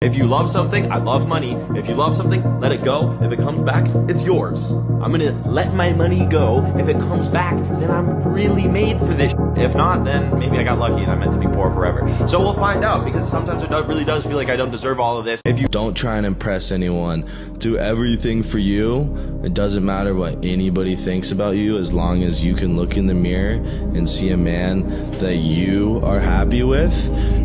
If you love something, I love money. If you love something, let it go. If it comes back, it's yours. I'm gonna let my money go. If it comes back, then I'm really made for this. If not, then maybe I got lucky and I'm meant to be poor forever. So we'll find out, because sometimes it really does feel like I don't deserve all of this. If you don't try and impress anyone, do everything for you. It doesn't matter what anybody thinks about you, as long as you can look in the mirror and see a man that you are happy with.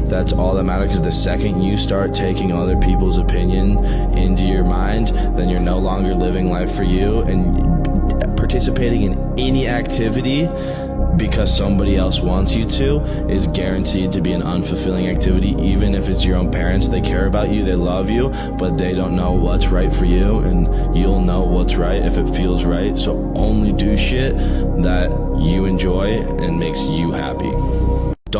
That's all that matters, because the second you start taking other people's opinion into your mind, then you're no longer living life for you and participating in any activity because somebody else wants you to is guaranteed to be an unfulfilling activity. Even if it's your own parents, they care about you, they love you, but they don't know what's right for you, and you'll know what's right if it feels right. So only do shit that you enjoy and makes you happy.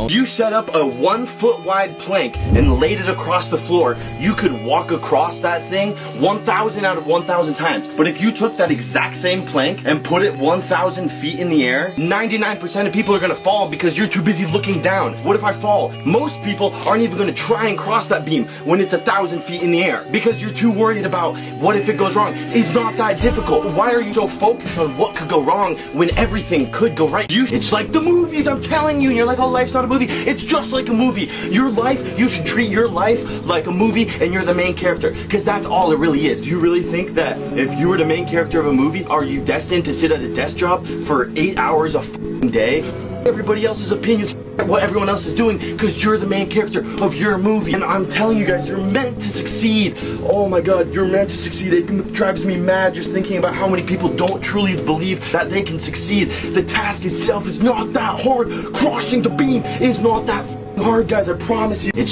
You set up a 1 foot wide plank and laid it across the floor, you could walk across that thing 1,000 out of 1,000 times. But if you took that exact same plank and put it 1,000 feet in the air, 99% of people are gonna fall because you're too busy looking down. What if I fall? Most people aren't even gonna try and cross that beam when it's 1,000 feet in the air because you're too worried about what if it goes wrong. It's not that difficult. Why are you so focused on what could go wrong when everything could go right? It's like the movies, I'm telling you, and you're like, oh, life's not a movie. It's just like a movie. Your life, you should treat your life like a movie and you're the main character, because that's all it really is. Do you really think that if you were the main character of a movie, are you destined to sit at a desk job for 8 hours a day? Everybody else's opinions, what everyone else is doing, because you're the main character of your movie. And I'm telling you guys, you're meant to succeed. Oh my god, you're meant to succeed. It drives me mad just thinking about how many people don't truly believe that they can succeed. The task itself is not that hard. Crossing the beam is not that hard, guys, I promise you. It's